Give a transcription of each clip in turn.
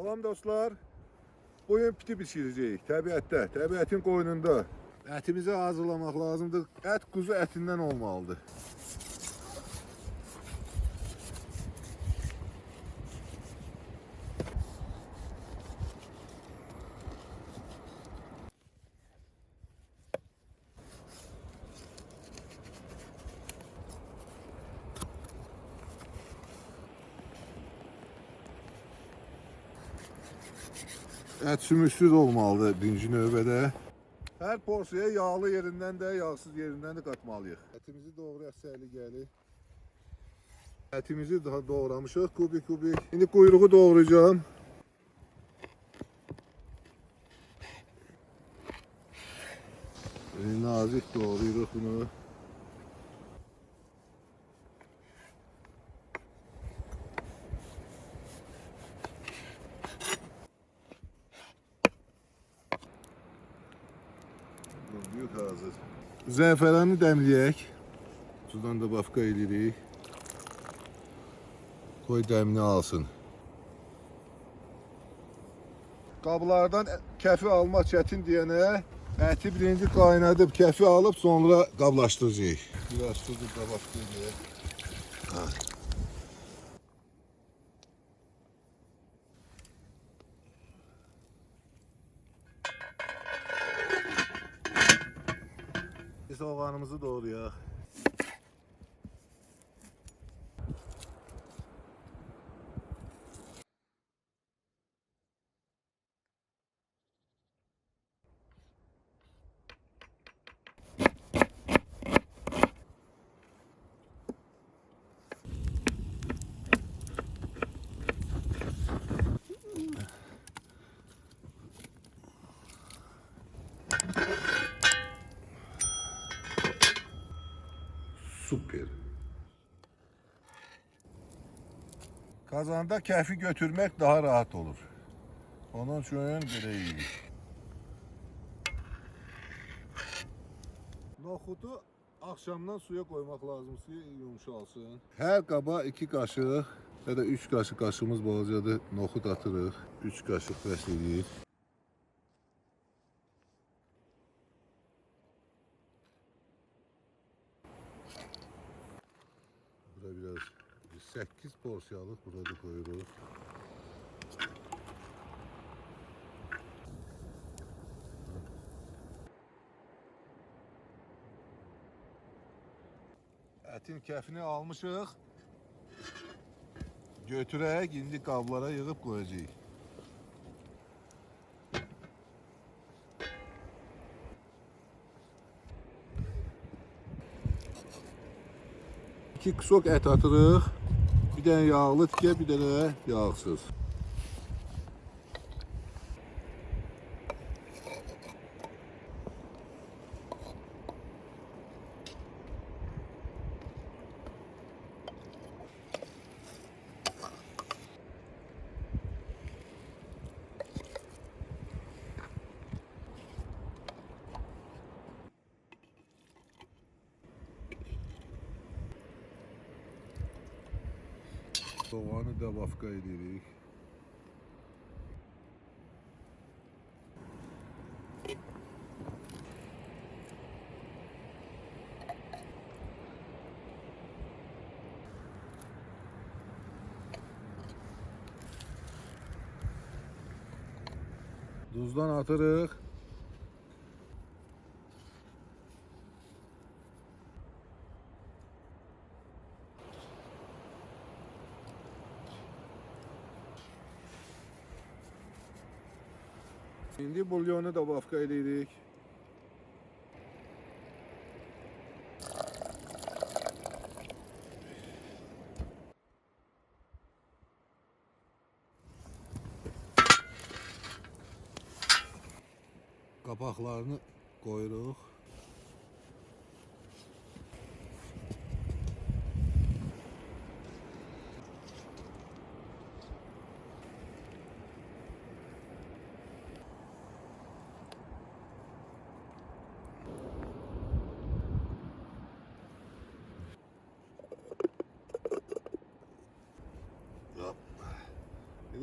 Salam dostlar. Bugün piti pişirəcəyik. Təbiətdə, təbiətin qoynunda. Ətimizi hazırlamaq lazımdır. Ət quzu ətindən olmalıdır. Ət sümüksüz olmalıdır birinci növbədə. Hər porsiyaya yağlı yerindən də, yağsız yerindən də qatmalıyıq. Ətimizi doğrayaq səliqəli. Ətimizi daha doğramışıq kubik. İndi quyruğu doğrayacağım. Nazik doğrayırıq bunu. Büyük hazır. Zəfəranı dəmləyək. Sudan da bafqa edirik. Qoy dəmini alsın. Qablardan kəfi almaq çətin deyənə əti birinci qaynadıb kəfi alıb sonra qablaşdıracağıq. Biraz sudur da bafqa edək. Soğanımızı doğrayaq. Süper. Kazanda kəfi götürmək daha rahat olur. Onun üçün belə iyi. Noxudu axşamdan suya qoymaq lazım, suya yumşalsın. Hər qaba 2 qaşıq ya da 3 qaşıq, qaşığımız balacadır, noxud atırıq. 3 qaşıq bəs edir. Burada biraz 8 porsiyalıq burada koyuyoruz. Ətin kəfini almışıq. Götürək, indi qablara yığıb qoyacağıq. İki kusok ət atırıq. Bir dənə yağlı tikə, bir dənə yağsız. Soğanı da bafqa edirik. Duzdan atırıq. Şimdi bulyonu da bafqa edirik. Qapaqlarını qoyuruq.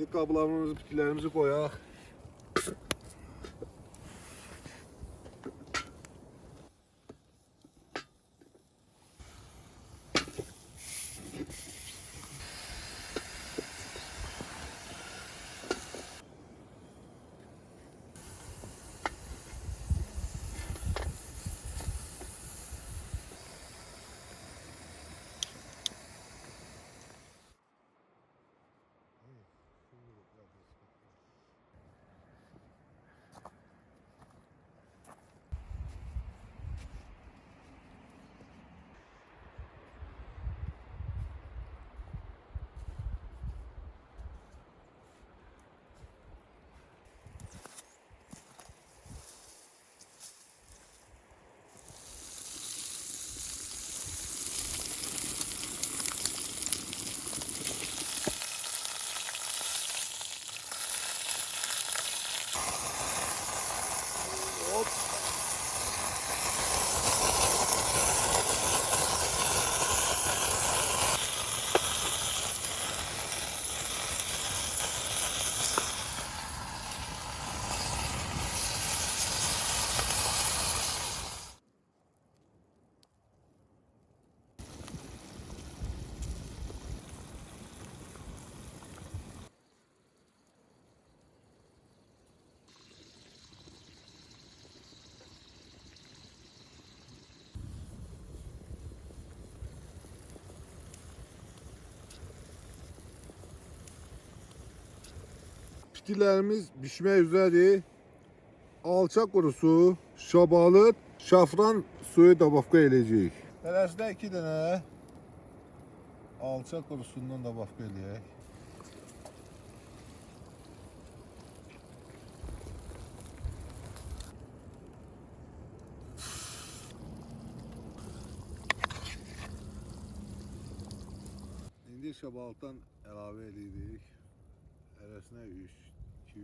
İndi qablarımızı, bitkilərimizi qoyaq. Hop. Bitkilərimiz bişmək üzrədir. Alça qurusu, şabalıd, şafran suyu dabafqa eləyəcəyik. Hələsdə 2 dənə alça qurusundan dabafqa eləyək. İndi şabalıqdan əlavə edirik. Arasına 3, 2,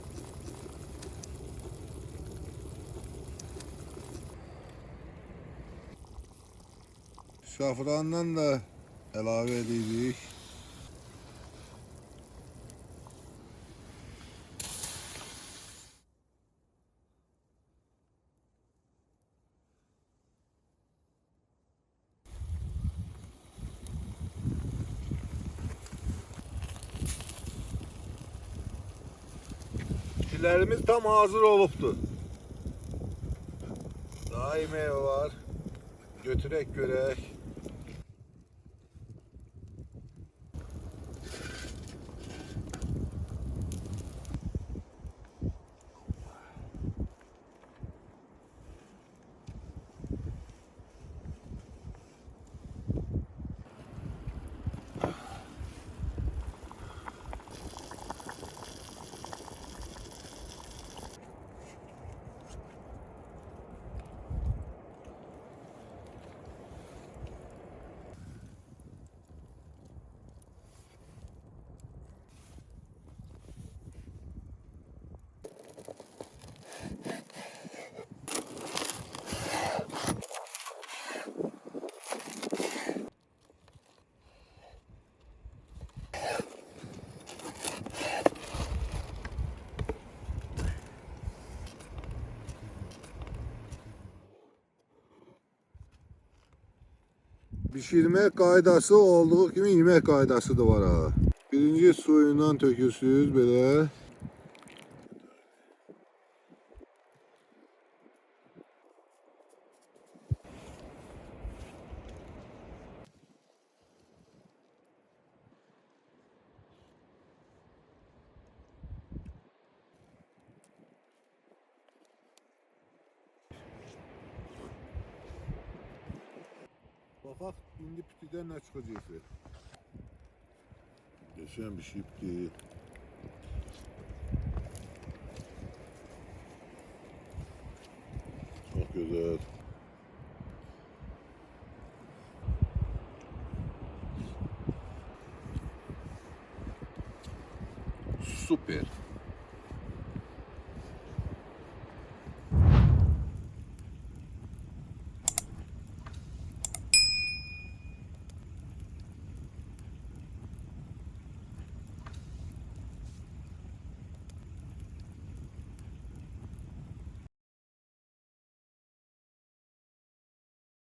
şafrandan da əlavə edirik. Bitkilərimiz tam hazır olubdur. Daha yemeği var. Götürək görək. Pişirme qaydası olduğu kimi yemək qaydası da var ha. Birinci suyundan tökürsünüz belə. Baxaq indi pütüdən nə çıxacaqsa. Geçen bir şey değil. Çok güzel. Süper.